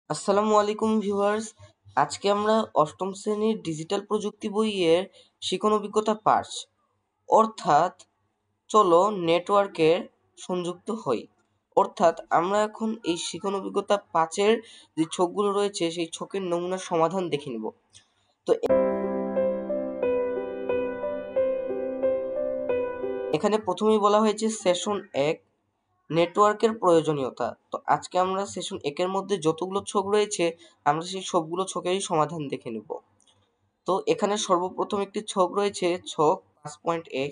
আসসালামু আলাইকুম ভিউয়ার্স। আজকে আমরা অষ্টম শ্রেণীর ডিজিটাল প্রযুক্তি বইয়ের শিখন অভিজ্ঞতা পাঠ অর্থাৎ চলো নেটওয়ার্কের সংযুক্ত হই। অর্থাৎ আমরা এখন এই শিখন অভিজ্ঞতা 5-এর যে ছকগুলো রয়েছে সেই ছকের নমুনার সমাধান দেখে নিব। তো এখানে প্রথমেই বলা হয়েছে সেশন 1 নেটওয়ার্কের প্রয়োজনীয়তা। তো আজকে আমরা সেশন 1-এর মধ্যে যতগুলো ছক রয়েছে আমরা সেই সবগুলো ছকেরই সমাধান দেখে নেব। তো এখানে সর্বপ্রথম একটি ছক রয়েছে, ছক 5.1।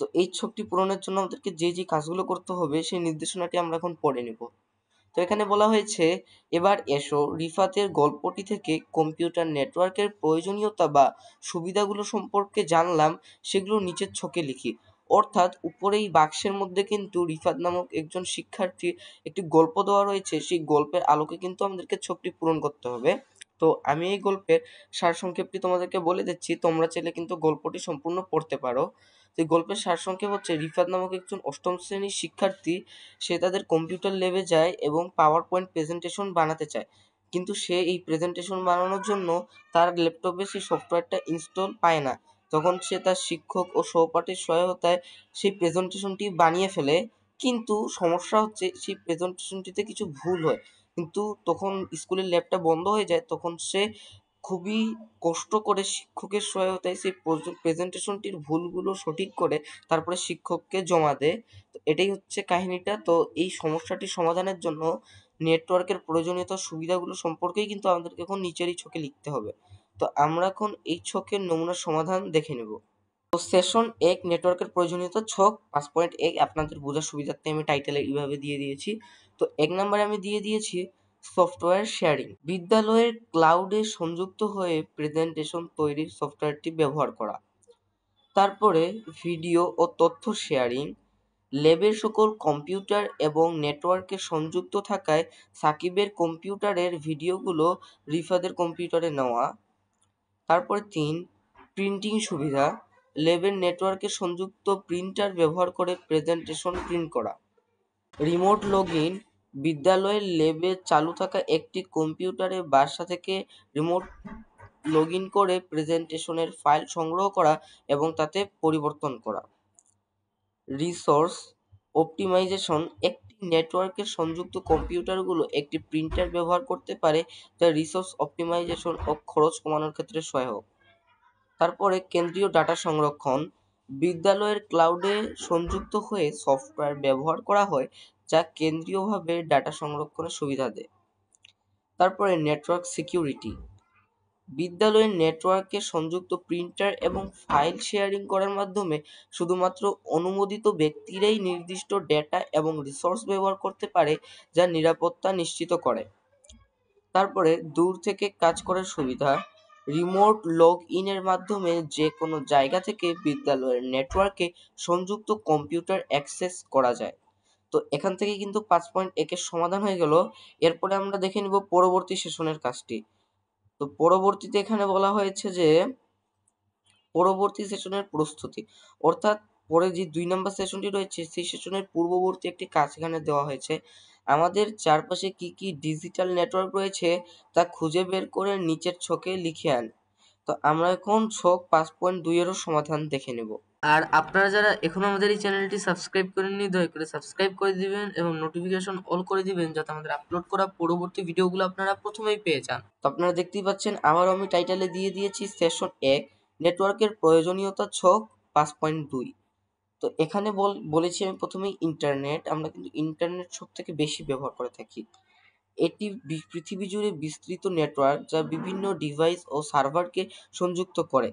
তো এই ছকটি পূরণের জন্য আমাদেরকে যে কাজগুলো করতে হবে সেই নির্দেশনাটি আমরা এখন পড়ে নেব। তো এখানে বলা হয়েছে, এবার এসো রিফাতের গল্পটি থেকে কম্পিউটার নেটওয়ার্কের প্রয়োজনীয়তা বা সুবিধাগুলো সম্পর্কে জানলাম, সেগুলো নিচের ছকে লিখি। অর্থাৎ উপরে এই বাক্সের মধ্যে কিন্তু রিফাত নামক একজন শিক্ষার্থীর একটি গল্প দেওয়া রয়েছে, সেই গল্পের আলোকে কিন্তু আমাদেরকে ছকটি পূরণ করতে হবে। তো আমি এই গল্পের সারসংক্ষেপটি তোমাদেরকে বলে দিচ্ছি, তোমরা চাইলে কিন্তু গল্পটি সম্পূর্ণ পড়তে পারো। তো এই গল্পের সারসংক্ষেপ হচ্ছে, রিফাত নামক একজন অষ্টম শ্রেণীর শিক্ষার্থী, সে তাদের কম্পিউটার ল্যাবে যায় এবং পাওয়ার পয়েন্ট প্রেজেন্টেশন বানাতে চায়, কিন্তু সে এই প্রেজেন্টেশন বানানোর জন্য তার ল্যাপটপে সেই সফটওয়্যারটা ইনস্টল পায় না। তখন সে তার শিক্ষক ও সহপাঠীর সহায়তায় সেই প্রেজেন্টেশনটি বানিয়ে ফেলে, কিন্তু সমস্যা হচ্ছে সেই প্রেজেন্টেশনটিতে কিছু ভুল হয়। কিন্তু তখন স্কুলের ল্যাবটা বন্ধ হয়ে যায়, তখন সে খুবই কষ্ট করে শিক্ষকের সহায়তায় সেই প্রেজেন্টেশনটির ভুলগুলো সঠিক করে তারপরে শিক্ষককে জমা দেয়। তো এটাই হচ্ছে কাহিনীটা। তো এই সমস্যাটি সমাধানের জন্য নেটওয়ার্কের প্রয়োজনীয়তা সুবিধাগুলো সম্পর্কেই কিন্তু আমাদেরকে এখন নিচের এই ছকে লিখতে হবে। তো আমরা এখন এই ছকের নমুনার সমাধান দেখে নেব। তো সেশন 1 নেটওয়ার্কের প্রয়োজনীয়তা ছক 5.1 আপনাদের বোঝার সুবিধার্থে আমি টাইটেলে এইভাবে দিয়ে দিয়েছি। তো 1 নম্বরে আমি দিয়ে দিয়েছি সফটওয়্যার শেয়ারিং। বিদ্যালয়ের ক্লাউডে সংযুক্ত হয়ে প্রেজেন্টেশন তৈরির সফটওয়্যারটি ব্যবহার করা। তারপরে ভিডিও ও তথ্য শেয়ারিং। ল্যাবের সকল কম্পিউটার এবং নেটওয়ার্কে সংযুক্ত থাকায় সাকিবের কম্পিউটারের ভিডিওগুলো রিফাদের কম্পিউটারে নেওয়া। তারপরে 3 প্রিন্টিং সুবিধা। ল্যাবের নেটওয়ার্কে সংযুক্ত প্রিন্টার ব্যবহার করে প্রেজেন্টেশন প্রিন্ট করা। Remote login. বিদ্যালয়ের ল্যাবে চালু থাকা একটি কম্পিউটারে বাসা থেকে রিমোট লগইন করে প্রেজেন্টেশনের ফাইল সংগ্রহ করা এবং তাতে পরিবর্তন করা। Resource optimisation. একটি নেটওয়ার্কে সংযুক্ত কম্পিউটারগুলো একটি প্রিন্টার ব্যবহার করতে পারে, যা রিসোর্স অপটিমাইজেশন ও খরচ কমানোর ক্ষেত্রে সহায়ক। তারপরে কেন্দ্রীয় ডাটা সংরক্ষণ। বিদ্যালয়ের ক্লাউডে সংযুক্ত হয়ে সফটওয়্যার ব্যবহার করা হয়, যা কেন্দ্রীয়ভাবে ডাটা সংরক্ষণের সুবিধা দেয়। তারপরে নেটওয়ার্ক সিকিউরিটি। বিদ্যালয়ের নেটওয়ার্কে সংযুক্ত প্রিন্টার এবং ফাইল শেয়ারিং করার মাধ্যমে শুধুমাত্র অনুমোদিত ব্যক্তিরাই নির্দিষ্ট ডেটা এবং রিসোর্স ব্যবহার করতে পারে, যা নিরাপত্তা নিশ্চিত করে। তারপরে দূর থেকে কাজ করার সুবিধা। রিমোট লগ ইনের মাধ্যমে যে কোনো জায়গা থেকে বিদ্যালয়ের নেটওয়ার্কে সংযুক্ত কম্পিউটার অ্যাক্সেস করা যায়। তো এখান থেকে কিন্তু 5.1 এর সমাধান হয়ে গেল। এরপরে আমরা দেখে নিব পরবর্তী সেশনের কাজটি। তো পরবর্তীতে এখানে বলা হয়েছে যে পরবর্তী সেশনের প্রস্তুতি, অর্থাৎ পরে যে 2 নম্বর সেশনটি রয়েছে সেই সেশনের পূর্ববর্তী একটি কাজ এখানে দেওয়া হয়েছে। আমাদের চারপাশে কি কি ডিজিটাল নেটওয়ার্ক রয়েছে তা খুঁজে বের করে নিচের ছকে লিখে আন। তো আমরা এখন ছক 5.2 এরও সমাধান দেখে নেব। আর আপনারা যারা এখনো আমাদের এই চ্যানেলটি সাবস্ক্রাইব করেননি, দয়া করে সাবস্ক্রাইব করে দিবেন এবং নোটিফিকেশন অল করে দিবেন, যাতে আমাদের আপলোড করা পরবর্তী ভিডিওগুলো আপনারা প্রথমেই পেয়ে যান। তো আপনারা দেখতেই পাচ্ছেন, আবারও আমি টাইটেলে দিয়ে দিয়েছি সেশন 1 নেটওয়ার্কের প্রয়োজনীয়তা ছক 5.2। তো এখানে বলেছি আমি প্রথমেই ইন্টারনেট, আমরা কিন্তু ইন্টারনেট সব থেকে বেশি ব্যবহার করে থাকি। এটি পৃথিবী জুড়ে বিস্তৃত নেটওয়ার্ক, যা বিভিন্ন ডিভাইস ও সার্ভারকে সংযুক্ত করে।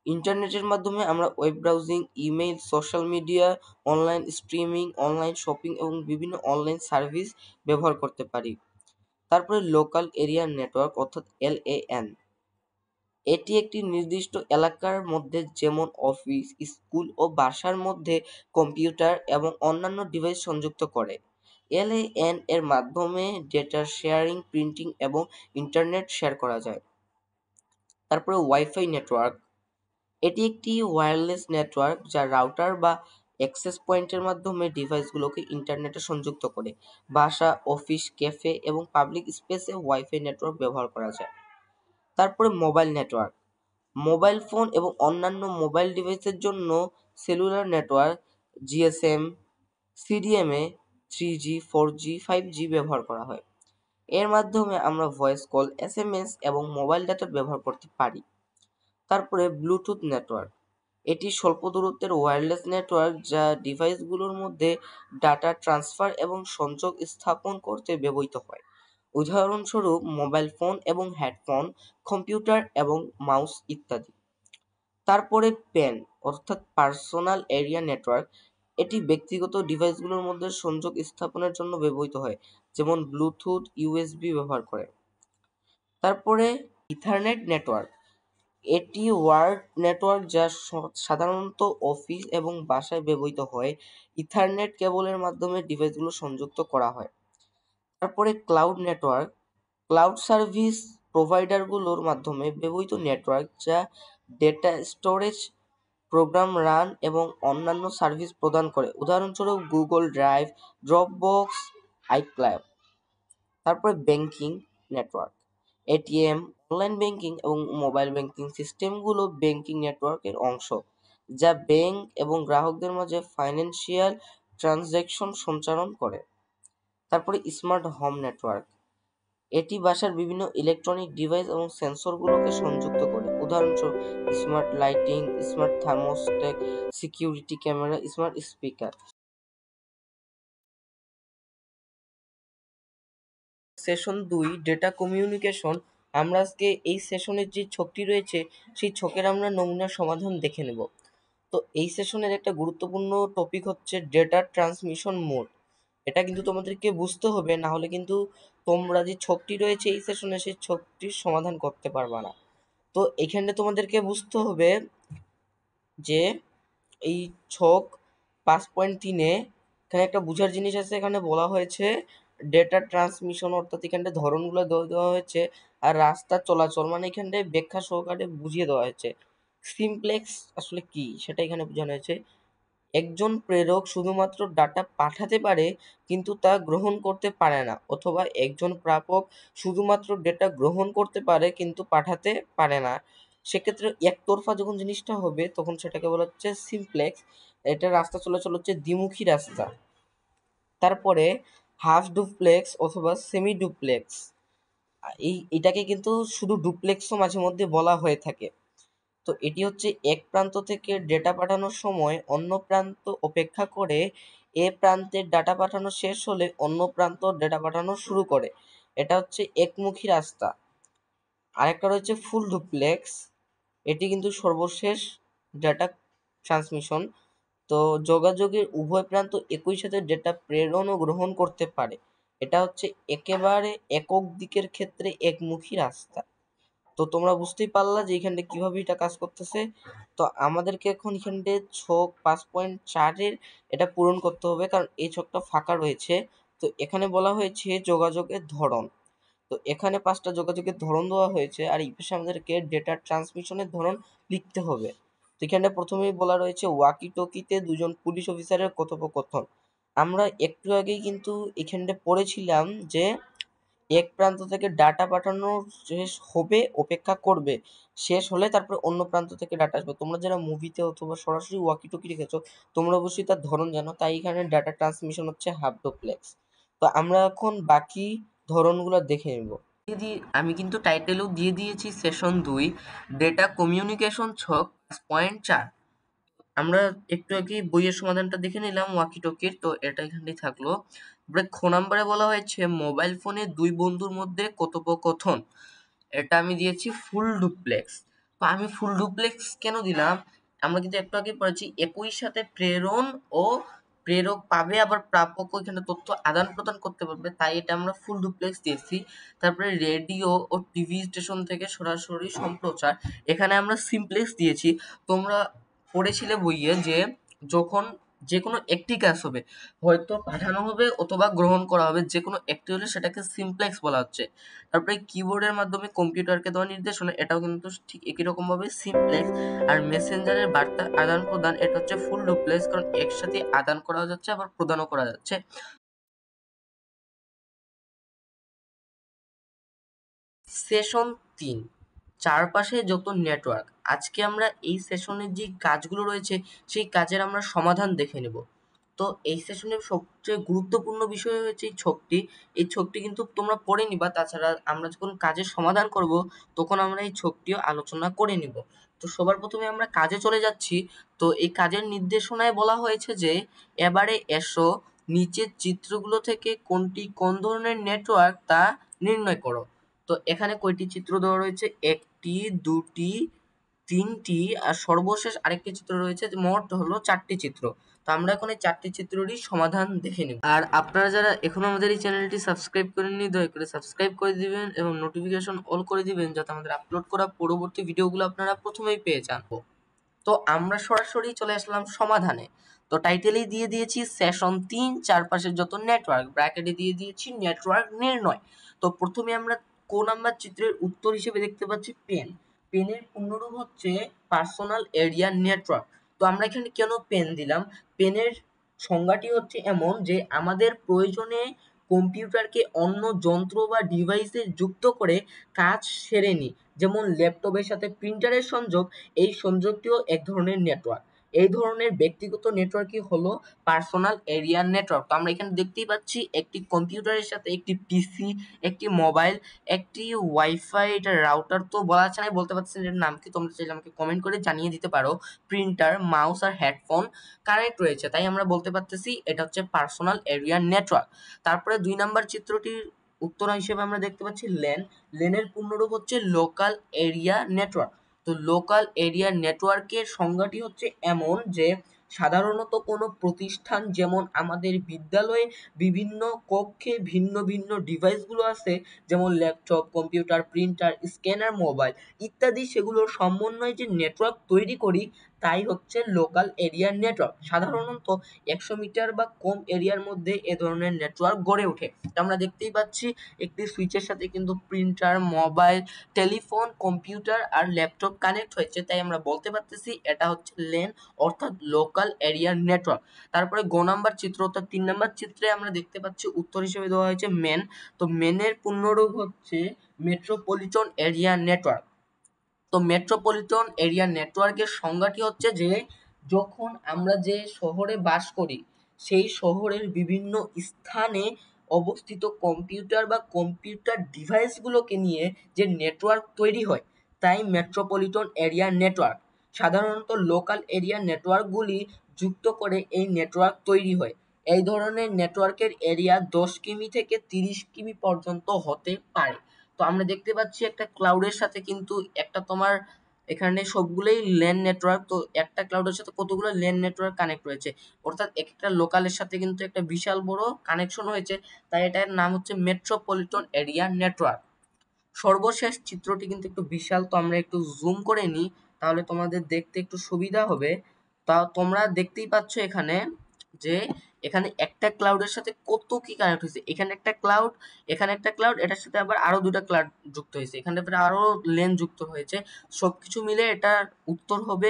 ইন্টারনেটের মাধ্যমে আমরা web browsing, email, social media, online streaming, online shopping এবং বিভিন্ন অনলাইন সার্ভিস ব্যবহার করতে পারি। তারপরে লোকাল এরিয়া নেটওয়ার্ক অর্থাৎ LAN। এটি একটি নির্দিষ্ট এলাকার মধ্যে, যেমন অফিস, স্কুল ও বাসার মধ্যে কম্পিউটার এবং অন্যান্য ডিভাইস সংযুক্ত করে। LAN এর মাধ্যমে ডেটা শেয়ারিং, প্রিন্টিং এবং ইন্টারনেট শেয়ার করা যায়। তারপরে ওয়াইফাই নেটওয়ার্ক। এটি একটি ওয়্যারলেস নেটওয়ার্ক যা রাউটার বা অ্যাক্সেস পয়েন্টের মাধ্যমে ডিভাইসগুলোকে ইন্টারনেটে সংযুক্ত করে। বাসা, অফিস, ক্যাফে এবং পাবলিক স্পেসে ওয়াইফাই নেটওয়ার্ক ব্যবহার করা যায়। তারপরে মোবাইল নেটওয়ার্ক, মোবাইল ফোন এবং অন্যান্য মোবাইল ডিভাইসের জন্য cellular network GSM, CDMA, 3G, 4G, 5G ব্যবহার করা হয়। এর মাধ্যমে আমরা ভয়েস কল, এসএমএস এবং মোবাইল ডাটা ব্যবহার করতে পারি। তারপরে ব্লুটুথ নেটওয়ার্ক, এটি স্বল্প দূরত্বের ওয়্যারলেস নেটওয়ার্ক যা ডিভাইসগুলোর মধ্যে ডাটা ট্রান্সফার এবং সংযোগ স্থাপন করতে ব্যবহৃত হয়। উদাহরণস্বরূপ মোবাইল ফোন এবং হেডফোন, কম্পিউটার এবং মাউস ইত্যাদি। তারপরে প্যান অর্থাৎ পার্সোনাল এরিয়া নেটওয়ার্ক, এটি ব্যক্তিগত ডিভাইসগুলোর মধ্যে সংযোগ স্থাপনের জন্য ব্যবহৃত হয়, যেমন ব্লুটুথ, ইউএসবি ব্যবহার করে। তারপরে ইথারনেট নেটওয়ার্ক, এটি ওয়ার্ড নেটওয়ার্ক যা সাধারণত অফিস এবং বাসায় ব্যবহৃত হয়। ইথারনেট কেবলের মাধ্যমে ডিভাইসগুলো সংযুক্ত করা হয়। তারপরে ক্লাউড নেটওয়ার্ক, ক্লাউড সার্ভিস প্রোভাইডারগুলোর মাধ্যমে ব্যবহৃত নেটওয়ার্ক যা ডেটা স্টোরেজ, প্রোগ্রাম রান এবং অন্যান্য সার্ভিস প্রদান করে। উদাহরণস্বরূপ গুগল ড্রাইভ, ড্রপবক্স, আইক্লাউড। তারপরে banking network, ATM, online banking এবং মোবাইল ব্যাংকিং সিস্টেমগুলো ব্যাংকিং নেটওয়ার্কের অংশ, যা ব্যাংক এবং গ্রাহকদের মাঝে ফাইন্যান্সিয়াল ট্রানজ্যাকশন সঞ্চালন করে। তারপরে স্মার্ট হোম নেটওয়ার্ক, এটি বাসার বিভিন্ন ইলেকট্রনিক ডিভাইস এবং সেন্সরগুলোকে সংযুক্ত করে। উদাহরণস্বরূপ smart lighting, smart thermostat, security camera, smart speaker. Session 2 data communication. আমরা আজকে এই সেশনের যে ছকটি রয়েছে সেই ছকের আমরা নমুনা সমাধান দেখে নেব। তো এই সেশনের একটা গুরুত্বপূর্ণ টপিক হচ্ছে ডেটা ট্রান্সমিশন মোড। এটা কিন্তু তোমাদেরকে বুঝতে হবে, না হলে কিন্তু তোমরা যে ছকটি রয়েছে এই সেশনে সেই ছকটির সমাধান করতে পারবা না। তো এখানে তোমাদেরকে বুঝতে হবে যে এই ছক 5.3-এ এখানে একটা বুঝার জিনিস আছে। এখানে বলা হয়েছে ডেটা ট্রান্সমিশন, অর্থাৎ এখানে ধরনগুলো দেওয়া হয়েছে আর রাস্তা চলাচল মানে এখানে ব্যাখ্যা সহকারে বুঝিয়ে দেওয়া হয়েছে। সিমপ্লেক্স আসলে কি সেটা এখানে বোঝানো হয়েছে। একজন প্রেরক শুধুমাত্র ডাটা পাঠাতে পারে কিন্তু তা গ্রহণ করতে পারে না, অথবা একজন প্রাপক শুধুমাত্র ডেটা গ্রহণ করতে পারে কিন্তু পাঠাতে পারে না। সেক্ষেত্রে একতরফা যখন জিনিসটা হবে তখন সেটাকে বলা হচ্ছে সিমপ্লেক্স। এটা রাস্তা চলাচল হচ্ছে দ্বিমুখী রাস্তা। তারপরে হাফ ডুপ্লেক্স অথবা সেমি ডুপ্লেক্স, এটাকে কিন্তু শুধু ডুপ্লেক্সও মাঝে মধ্যে বলা হয়ে থাকে। তো এটি হচ্ছে এক প্রান্ত থেকে ডেটা পাঠানোর সময় অন্য প্রান্ত অপেক্ষা করে এ প্রান্তের ডাটা পাঠানো শেষ হলে অন্য প্রান্ত ডেটা পাঠানো শুরু করে। এটা হচ্ছে একমুখী রাস্তা। আরেকটা রয়েছে ফুল ডুপ্লেক্স, এটি কিন্তু সর্বশেষ ডেটা ট্রান্সমিশন। তো যোগাযোগের উভয় প্রান্ত একই সাথে ডেটা প্রেরণ ও গ্রহণ করতে পারে। এটা হচ্ছে একেবারে একক দিকের ক্ষেত্রে একমুখী রাস্তা। তো তোমরা বুঝতেই পারলা যে এখানে কিভাবে এটা কাজ করতেছে। তো আমাদেরকে এখন এখানে ছক 5.4-এর এটা পূরণ করতে হবে, কারণ এই ছকটা ফাঁকা রয়েছে। তো এখানে বলা হয়েছে যোগাযোগের ধরন। তো এখানে 5টা যোগাযোগের ধরন দেওয়া হয়েছে আর এই পাশে আমাদেরকে ডেটা ট্রান্সমিশনের ধরন লিখতে হবে। তো এখানে প্রথমেই বলা রয়েছে ওয়াকি টকিতে দুজন পুলিশ অফিসারের কথোপকথন। আমরা একটু আগেই কিন্তু এখানে পড়েছিলাম যে এক প্রান্ত থেকে ডাটা পাঠানো শেষ হবে, অপেক্ষা করবে, শেষ হলে তারপরে অন্য প্রান্ত থেকে ডাটা আসবে। তোমরা যারা মুভিতে অথবা সরাসরি ওয়াকি টকি রেখেছো তোমরা অবশ্যই তার ধরন জানো, তাই এখানে ডাটা ট্রান্সমিশন হচ্ছে হাফ ডুপ্লেক্স। তো আমরা এখন বাকি ধরনগুলো দেখে নেব। আমি কিন্তু টাইটেলও দিয়ে দিয়েছি সেশন 2 ডেটা কমিউনিকেশন ছক 5.4। আমরা একটু আগে বইয়ের সমাধানটা দেখে নিলাম ওয়াকি টকির, তো এটা এখানেই থাকলো। খ নাম্বারে বলা হয়েছে মোবাইল ফোনে দুই বন্ধুর মধ্যে কথোপকথন। এটা আমি দিয়েছি ফুল ডুপ্লেক্স। তো আমি ফুল ডুপ্লেক্স কেন দিলাম, আমরা কিন্তু একটু আগে পড়েছি একই সাথে প্রেরণ ও প্রেরক পাবে আবার প্রাপক এখানে তথ্য আদান প্রদান করতে পারবে, তাই এটা আমরা ফুল ডুপ্লেক্স দিয়েছি। তারপরে রেডিও ও টিভি স্টেশন থেকে সরাসরি সম্প্রচার, এখানে আমরা সিমপ্লেক্স দিয়েছি। তোমরা পড়েছিলে বইয়ে যে যখন যে কোনো একটি কাজ হবে, হয়তো পাঠানো হবে অথবা গ্রহণ করা হবে, যে কোনো একটি হলে সেটাকে সিমপ্লেক্স বলা হচ্ছে। তারপরে কিবোর্ডের মাধ্যমে কম্পিউটারকে দেওয়া নির্দেশনা, এটাও কিন্তু ঠিক একই রকম ভাবে সিমপ্লেক্স। আর মেসেঞ্জারের বার্তা আদান প্রদান, এটা হচ্ছে ফুল ডুপ্লেক্স, কারণ একসাথে আদান করা যাচ্ছে আবার প্রদানও করা যাচ্ছে। সেশন 3, চারপাশে যত নেটওয়ার্ক। আজকে আমরা এই সেশনের যে কাজগুলো রয়েছে সেই কাজের আমরা সমাধান দেখে নেব। তো এই সেশনের সবচেয়ে গুরুত্বপূর্ণ বিষয় হচ্ছে এই ছকটি। এই ছকটি কিন্তু তোমরা পড়ে নিবা, তাছাড়া আমরা যখন কাজের সমাধান করব তখন আমরা এই ছকটিও আলোচনা করে নিব। তো সবার প্রথমে আমরা কাজে চলে যাচ্ছি। তো এই কাজের নির্দেশনায় বলা হয়েছে যে এবারে এসো, নিচের চিত্রগুলো থেকে কোনটি কোন ধরনের নেটওয়ার্ক তা নির্ণয় করো। তো এখানে কয়টি চিত্র দেওয়া রয়েছে? একটি, দুটি, তিনটি, আর সর্বশেষ আরেকটি চিত্র রয়েছে, মোট হলো 4টি চিত্র। তো আমরা এখন এই 4টি চিত্ররই সমাধান দেখে নেব। আর আপনারা যারা এখনো আমাদের এই চ্যানেলটি সাবস্ক্রাইব করেননি, দয়া করে সাবস্ক্রাইব করে দিবেন এবং নোটিফিকেশন অল করে দিবেন, যাতে আমাদের আপলোড করা পরবর্তী ভিডিওগুলো আপনারা প্রথমেই পেয়ে যান। তো আমরা সরাসরি চলে আসলাম সমাধানে। তো টাইটেলেই দিয়ে দিয়েছি সেশন 3, চারপাশের যত নেটওয়ার্ক, ব্র্যাকেটে দিয়ে দিয়েছি নেটওয়ার্ক নির্ণয়। তো প্রথমে আমরা কোন নাম্বার চিত্রের উত্তর হিসেবে দেখতে পাচ্ছি পেন। পেনের পূর্ণরূপ হচ্ছে পার্সোনাল এরিয়া নেটওয়ার্ক। তো আমরা এখানে কেন পেন দিলাম? পেনের সংজ্ঞাটি হচ্ছে এমন যে আমাদের প্রয়োজনে কম্পিউটারকে অন্য যন্ত্র বা ডিভাইসে যুক্ত করে কাজ সেরে নিই। যেমন ল্যাপটপের সাথে প্রিন্টারের সংযোগ, এই সংযোগটিও এক ধরনের নেটওয়ার্ক। এই ধরনের ব্যক্তিগত নেটওয়ার্কই হলো পার্সোনাল এরিয়া নেটওয়ার্ক। তো আমরা এখানে দেখতেই পাচ্ছি একটি কম্পিউটারের সাথে একটি পিসি, একটি মোবাইল, একটি ওয়াইফাই, এটা রাউটার তো বলা যাচ্ছে না, বলতে পারছেন এর নাম কি, তোমরা চাইলে আমাকে কমেন্ট করে জানিয়ে দিতে পারো। প্রিন্টার, মাউস আর হেডফোন কানেক্ট রয়েছে, তাই আমরা বলতে পারতেছি এটা হচ্ছে পার্সোনাল এরিয়া নেটওয়ার্ক। তারপরে 2 নাম্বার চিত্রটির উত্তর হিসেবে আমরা দেখতে পাচ্ছি ল্যান। ল্যানের পূর্ণরূপ হচ্ছে লোকাল এরিয়া নেটওয়ার্ক। তো লোকাল এরিয়া নেটওয়ার্কের সংজ্ঞাটি হচ্ছে এমন যে সাধারণত কোনো প্রতিষ্ঠান, যেমন আমাদের বিদ্যালয়ে বিভিন্ন কক্ষে ভিন্ন ভিন্ন ডিভাইসগুলো আছে, যেমন laptop, computer, printer, scanner, mobile ইত্যাদি, সেগুলোর সমন্বয়ে যে নেটওয়ার্ক তৈরি করি তাই হচ্ছে লোকাল এরিয়া নেটওয়ার্ক। সাধারণত 100 মিটার বা কম এরিয়ার মধ্যে এ ধরনের নেটওয়ার্ক গড়ে ওঠে। আমরা দেখতেই পাচ্ছি একটি সুইচের সাথে কিন্তু প্রিন্টার, মোবাইল, টেলিফোন, কম্পিউটার আর ল্যাপটপ কানেক্ট হয়েছে, তাই আমরা বলতে পারতেছি এটা হচ্ছে ল্যান, অর্থাৎ লোকাল এরিয়া নেটওয়ার্ক। তারপরে গ নাম্বার চিত্র অর্থাৎ 3 নাম্বার চিত্রে আমরা দেখতে পাচ্ছি উত্তর হিসেবে দেওয়া হয়েছে মেন। তো মেনের পূর্ণরূপ হচ্ছে মেট্রোপলিটন এরিয়া নেটওয়ার্ক। তো মেট্রোপলিটন এরিয়া নেটওয়ার্কের সংজ্ঞাটি হচ্ছে যে যখন আমরা যে শহরে বাস করি সেই শহরের বিভিন্ন স্থানে অবস্থিত কম্পিউটার বা কম্পিউটার ডিভাইসগুলোকে নিয়ে যে নেটওয়ার্ক তৈরি হয় তাই মেট্রোপলিটন এরিয়া নেটওয়ার্ক। সাধারণত লোকাল এরিয়া নেটওয়ার্কগুলি যুক্ত করে এই নেটওয়ার্ক তৈরি হয়। এই ধরনের নেটওয়ার্কের এরিয়া 10 কিমি থেকে 30 কিমি পর্যন্ত হতে পারে। তো আমরা দেখতে পাচ্ছি একটা ক্লাউডের সাথে কিন্তু একটা তোমার এখানে সবগুলোই ল্যান নেটওয়ার্ক। তো একটা ক্লাউডের সাথে কতগুলো ল্যান নেটওয়ার্ক কানেক্ট রয়েছে, অর্থাৎ একটা লোকালের সাথে কিন্তু একটা বিশাল বড় কানেকশন হয়েছে, তাই এটার নাম হচ্ছে মেট্রোপলিটন এরিয়া নেটওয়ার্ক। সর্বশেষ চিত্রটি কিন্তু একটু বিশাল, তো আমরা একটু জুম করে নিই তাহলে তোমাদের দেখতে একটু সুবিধা হবে। তা তোমরা দেখতেই পাচ্ছ এখানে যে এখানে একটা ক্লাউডের সাথে কত কি কানেক্ট হয়েছে। এখানে একটা ক্লাউড, এখানে একটা ক্লাউড, এটার সাথে আবার আরো দুটা ক্লাউড যুক্ত হয়েছে, এখানে আরো লেন যুক্ত হয়েছে। সবকিছু মিলে এটার উত্তর হবে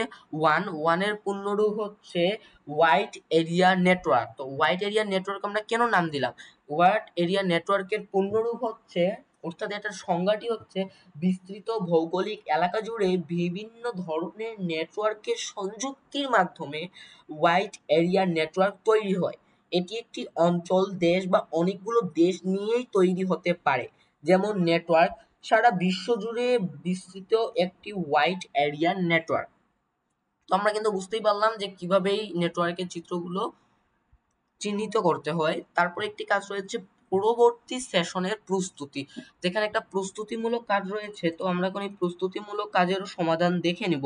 ওয়ানের পূর্ণরূপ হচ্ছে হোয়াইট এরিয়া নেটওয়ার্ক। তো হোয়াইট এরিয়া নেটওয়ার্ক আমরা কেন নাম দিলাম? হোয়াইট এরিয়া নেটওয়ার্কের পূর্ণরূপ হচ্ছে, অর্থাৎ এটার সংজ্ঞাটি হচ্ছে বিস্তৃত ভৌগোলিক এলাকা জুড়ে বিভিন্ন ধরনের নেটওয়ার্কের সংযুক্তির মাধ্যমে হোয়াইট এরিয়া নেটওয়ার্ক তৈরি হয়। এটি একটি অঞ্চল, দেশ বা অনেকগুলো দেশ নিয়েই তৈরি হতে পারে। যেমন নেটওয়ার্ক সারা বিশ্ব জুড়ে বিস্তৃত একটি হোয়াইট এরিয়া নেটওয়ার্ক। তো আমরা কিন্তু বুঝতেই পারলাম যে কিভাবে এই নেটওয়ার্কের চিত্রগুলো চিহ্নিত করতে হয়। তারপর একটি কাজ রয়েছে পরবর্তী সেশনের প্রস্তুতি, যেখানে একটা প্রস্তুতিমূলক কাজ রয়েছে। তো আমরা এখন এই প্রস্তুতিমূলক কাজেরও সমাধান দেখে নিব।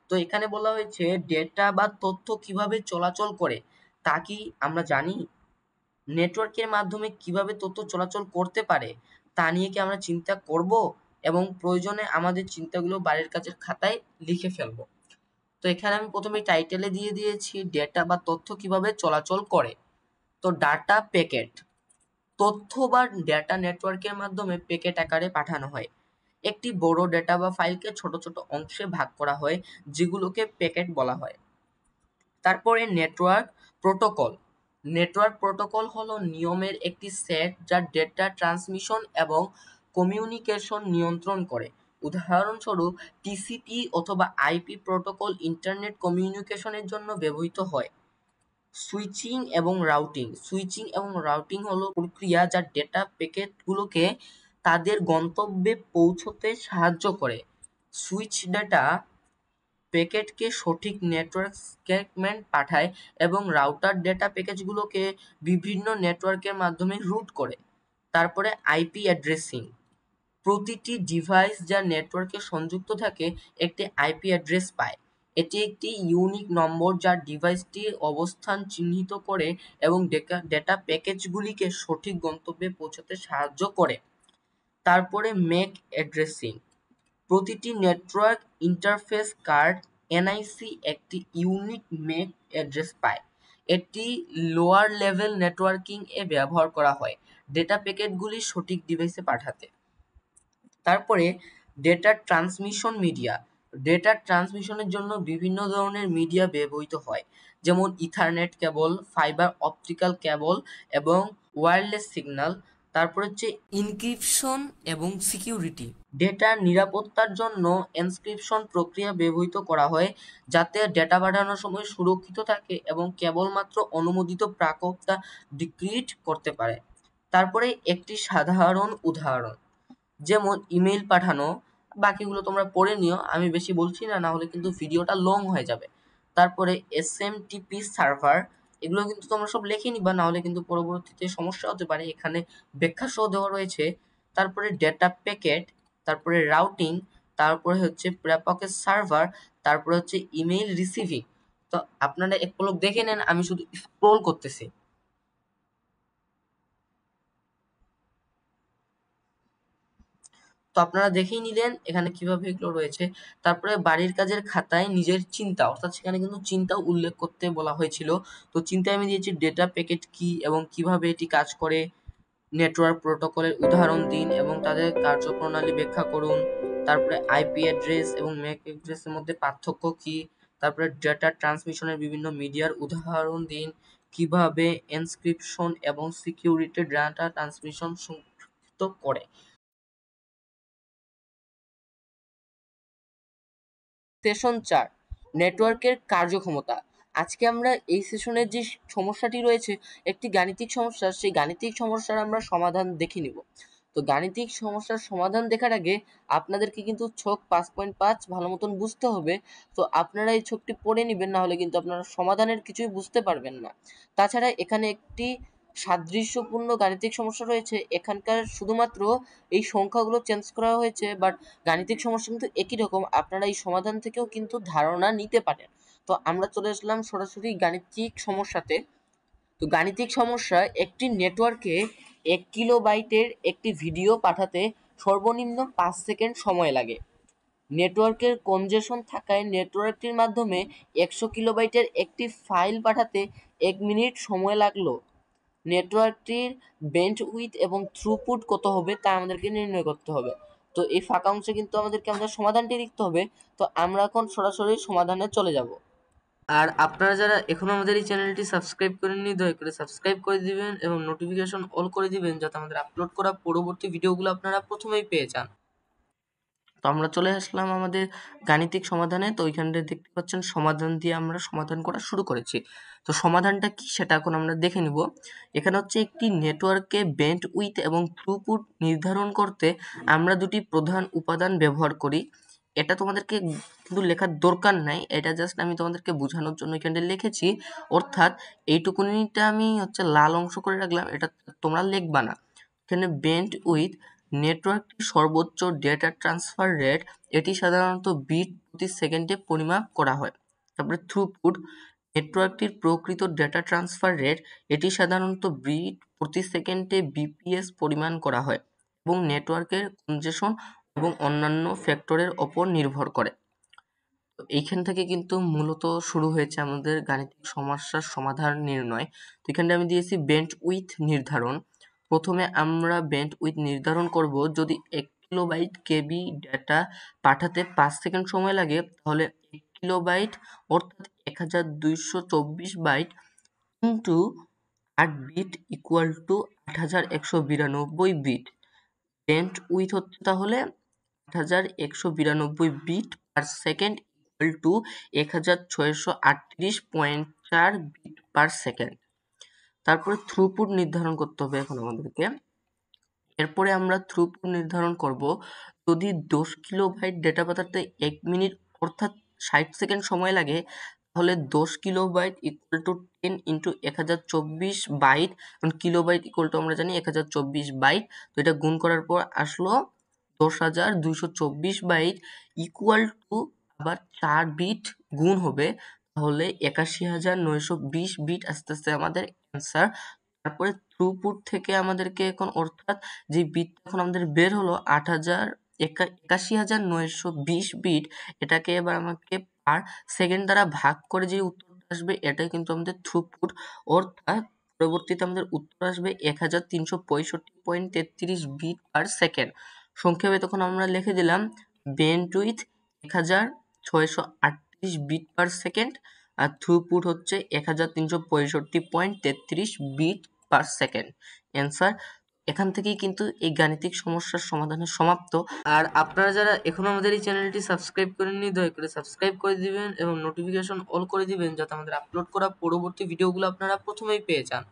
তো এখানে বলা হয়েছে ডেটা বা তথ্য কিভাবে চলাচল করে তা কি আমরা জানি? নেটওয়ার্কের মাধ্যমে কিভাবে তথ্য চলাচল করতে পারে তা নিয়ে কি আমরা চিন্তা করব এবং প্রয়োজনে আমাদের চিন্তাগুলো বাড়ির কাজের খাতায় লিখে ফেলবো। তো এখানে আমি প্রথমে টাইটেলে দিয়ে দিয়েছি ডেটা বা তথ্য কিভাবে চলাচল করে। তো ডাটা প্যাকেট, তথ্য বা ডেটা নেটওয়ার্কের মাধ্যমে প্যাকেট আকারে পাঠানো হয়। একটি বড় ডেটা বা ফাইলকে ছোট ছোট অংশে ভাগ করা হয়, যেগুলোকে প্যাকেট বলা হয়। তারপরে নেটওয়ার্ক প্রোটোকল। নেটওয়ার্ক প্রোটোকল হলো নিয়মের একটি সেট যা ডেটা ট্রান্সমিশন এবং কমিউনিকেশন নিয়ন্ত্রণ করে। উদাহরণস্বরূপ টিসিপি অথবা আইপি প্রোটোকল ইন্টারনেট কমিউনিকেশনের জন্য ব্যবহৃত হয়। সুইচিং এবং রাউটিং। সুইচিং এবং রাউটিং হলো প্রক্রিয়া যা ডেটা প্যাকেটগুলোকে তাদের গন্তব্যে পৌঁছতে সাহায্য করে। সুইচ ডেটা প্যাকেটকে সঠিক নেটওয়ার্ক সেগমেন্ট পাঠায় এবং রাউটার ডেটা প্যাকেজগুলোকে বিভিন্ন নেটওয়ার্কের মাধ্যমে রুট করে। তারপরে আইপি অ্যাড্রেসিং। প্রতিটি ডিভাইস যা নেটওয়ার্কে সংযুক্ত থাকে একটি আইপি অ্যাড্রেস পায়। এটি একটি ইউনিক নম্বর যা ডিভাইসটির অবস্থান চিহ্নিত করে এবং ডেটা প্যাকেজগুলিকে সঠিক গন্তব্যে পৌঁছাতে সাহায্য করে। তারপরে ম্যাক অ্যাড্রেসিং। প্রতিটি নেটওয়ার্ক ইন্টারফেস কার্ড এনআইসি একটি ইউনিক ম্যাক অ্যাড্রেস পায়। এটি লোয়ার লেভেল নেটওয়ার্কিং এ ব্যবহার করা হয় ডেটা প্যাকেটগুলি সঠিক ডিভাইসে পাঠাতে। তারপরে ডেটা ট্রান্সমিশন মিডিয়া। ডেটা ট্রান্সমিশনের জন্য বিভিন্ন ধরনের মিডিয়া ব্যবহৃত হয়, যেমন ইথারনেট কেবল, ফাইবার অপটিক্যাল কেবল এবং ওয়্যারলেস সিগন্যাল। তারপর হচ্ছে ইনক্রিপশন এবং সিকিউরিটি। ডেটার নিরাপত্তার জন্য এনক্রিপশন প্রক্রিয়া ব্যবহৃত করা হয়, যাতে ডেটা পাঠানোর সময় সুরক্ষিত থাকে এবং কেবলমাত্র অনুমোদিত প্রাপকরা ডিক্রিপ্ট করতে পারে। তারপরে একটি সাধারণ উদাহরণ, যেমন ইমেইল পাঠানো। বাকিগুলো তোমরা পড়ে নিও, আমি বেশি বলছি না, না হলে কিন্তু ভিডিওটা লং হয়ে যাবে। তারপরে এসএমটিপি সার্ভার, এগুলো কিন্তু তোমরা সব লিখে নিবা, না হলে কিন্তু পরবর্তীতে সমস্যা হতে পারে, এখানে ব্যাখ্যা সহ দেওয়া রয়েছে। তারপরে ডেটা প্যাকেট, তারপরে রাউটিং, তারপরে হচ্ছে প্রেপকেট সার্ভার, তারপরে হচ্ছে ইমেইল রিসিভিং। তো আপনারা এক পলক দেখে নেন, আমি শুধু স্ক্রোল করতেছি। তো আপনারা দেখেই নিলেন এখানে কিভাবে এগুলো রয়েছে। তারপরে বাড়ির কাজের খাতায় নিজের চিন্তা, অর্থাৎ সেখানে কিন্তু চিন্তাও উল্লেখ করতে বলা হয়েছিল। তো চিন্তায় আমি দিয়েছি ডেটা প্যাকেট কি এবং কিভাবে এটি কাজ করে, নেটওয়ার্ক প্রোটোকলের উদাহরণ দিন এবং তাদের কার্যপ্রণালী ব্যাখ্যা করুন। তারপরে আইপি অ্যাড্রেস এবং ম্যাক অ্যাড্রেসের মধ্যে পার্থক্য কি, তারপরে ডেটা ট্রান্সমিশনের বিভিন্ন মিডিয়ার উদাহরণ দিন, কিভাবে এনক্রিপশন এবং সিকিউরিটি ডেটা ট্রান্সমিশন সুরক্ষিত করে। সেশন 4, নেটওয়ার্কের কার্যক্ষমতা। আজকে আমরা এই সেশনের যে সমস্যাটি রয়েছে, একটি গাণিতিক সমস্যা, সেই গাণিতিক সমস্যার আমরা সমাধান দেখে নিব। তো গাণিতিক সমস্যার সমাধান দেখার আগে আপনাদেরকে কিন্তু ছক 5.5 ভালো মতন বুঝতে হবে। তো আপনারা এই ছকটি পড়ে নেবেন, না হলে কিন্তু আপনারা সমাধানের কিছুই বুঝতে পারবেন না। তাছাড়া এখানে একটি সাদৃশ্যপূর্ণ গাণিতিক সমস্যা রয়েছে, এখানকার শুধুমাত্র এই সংখ্যাগুলো চেঞ্জ করা হয়েছে, বাট গাণিতিক সমস্যা কিন্তু একই রকম, আপনারা এই সমাধান থেকেও কিন্তু ধারণা নিতে পারেন। তো আমরা চলে আসলাম সরাসরি গাণিতিক সমস্যাতে। তো গাণিতিক সমস্যা, একটি নেটওয়ার্কে 1 কিলোবাইটের একটি ভিডিও পাঠাতে সর্বনিম্ন 5 সেকেন্ড সময় লাগে। নেটওয়ার্কের কনজেশন থাকায় নেটওয়ার্কটির মাধ্যমে 100 কিলোবাইটের একটি ফাইল পাঠাতে 1 মিনিট সময় লাগলো। নেটওয়ার্কটির বেন্ডউইথ এবং থ্রুপুট কত হবে তা আমাদেরকে নির্ণয় করতে হবে। তো এই ফাঁকা অংশে কিন্তু আমাদের সমাধানটি লিখতে হবে। তো আমরা এখন সরাসরি সমাধানে চলে যাব। আর আপনারা যারা এখনো আমাদের এই চ্যানেলটি সাবস্ক্রাইব করেননি, দয়া করে সাবস্ক্রাইব করে দিবেন এবং নোটিফিকেশন অল করে দিবেন, যাতে আমাদের আপলোড করা পরবর্তী ভিডিওগুলো আপনারা প্রথমেই পেয়ে যান। তো আমরা চলে আসলাম আমাদের গাণিতিক সমাধানে। তো ওইখানটা দেখতে পাচ্ছেন সমাধান দিয়ে আমরা সমাধান করা শুরু করেছি। তো সমাধানটা কি সেটা এখন আমরা দেখে নিব। এখানে হচ্ছে একটি নেটওয়ার্কে বেন্ডউইথ এবং থ্রুপুট নির্ধারণ করতে আমরা দুটি প্রধান উপাদান ব্যবহার করি। এটা তোমাদেরকে কিন্তু লেখার দরকার নাই, এটা জাস্ট আমি তোমাদেরকে বোঝানোর জন্য এখানটা লিখেছি। অর্থাৎ এইটুকুনিটা আমি হচ্ছে লাল অংশ করে রাখলাম, এটা তোমরা লিখবা না। এখানে বেন্ডউইথ, নেটওয়ার্কটির সর্বোচ্চ ডেটা ট্রান্সফার রেট, এটি সাধারণত বিট প্রতি সেকেন্ডে পরিমাপ করা হয়। তারপরে থ্রুপুট, নেটওয়ার্কটির প্রকৃত ডেটা ট্রান্সফার রেট, এটি সাধারণত বিট প্রতি সেকেন্ডে বিপিএস পরিমাণ করা হয় এবং নেটওয়ার্কের কনজেশন এবং অন্যান্য ফ্যাক্টরের ওপর নির্ভর করে। তো এইখান থেকে কিন্তু মূলত শুরু হয়েছে আমাদের গাণিতিক সমস্যার সমাধান নির্ণয়। তো এখানে আমি দিয়েছি বেন্ড উইথ নির্ধারণ। প্রথমে আমরা বেন্ড উইথ নির্ধারণ করব, যদি 1 কিলোবাইট কেবি ডেটা পাঠাতে 5 সেকেন্ড সময় লাগে, তাহলে 1 কিলোবাইট অর্থাৎ 1224 byte into 8 bit equal to 8192 bit. Bandwidth হচ্ছে তাহলে 8192 bit per second equal to 1638.4 bit per second. তারপরে থ্রুপুট নির্ধারণ করতে হবে এখন আমাদেরকে। এরপরে আমরা থ্রুপুট নির্ধারণ করব, যদি 10 কিলোবাইট ডেটা পাঠাতে 1 মিনিট অর্থাৎ 60 সেকেন্ড সময় লাগে, তাহলে 10 kilobyte equal to 10 into 1024 byte, kilobyte equal to আমরা জানি 1024 বাইট। তো এটা গুণ করার পর আসলো 10,224 বাইট ইকুয়াল টু আবার 4 বিট গুণ হবে, তাহলে 81,920 বিট আস্তে আস্তে আমাদের অ্যান্সার। তারপরে থ্রুপুট থেকে আমাদেরকে এখন অর্থাৎ যে বিট এখন আমাদের বের হলো 81,920 বিট, এটাকে এবার আমাকে পার সেকেন্ড দ্বারা ভাগ করে যে উত্তরটা আসবে এটাই কিন্তু আমাদের থ্রুপুট। অর্থাৎ পরবর্তীতে আমাদের উত্তর আসবে 1365.33 বিট পার সেকেন্ড। সংক্ষেপে তখন আমরা লিখে দিলাম bandwidth 1638 bit per second, আর থ্রুপুট হচ্ছে 1365.33 বিট পার সেকেন্ড। অ্যান্সার। এখান থেকেই কিন্তু এই গাণিতিক সমস্যার সমাধানের সমাপ্ত। আর আপনারা যারা এখনো আমাদের এই চ্যানেলটি সাবস্ক্রাইব করেননি, দয়া করে সাবস্ক্রাইব করে দিবেন এবং নোটিফিকেশন অল করে দিবেন, যাতে আমাদের আপলোড করা পরবর্তী ভিডিওগুলো আপনারা প্রথমেই পেয়ে যান।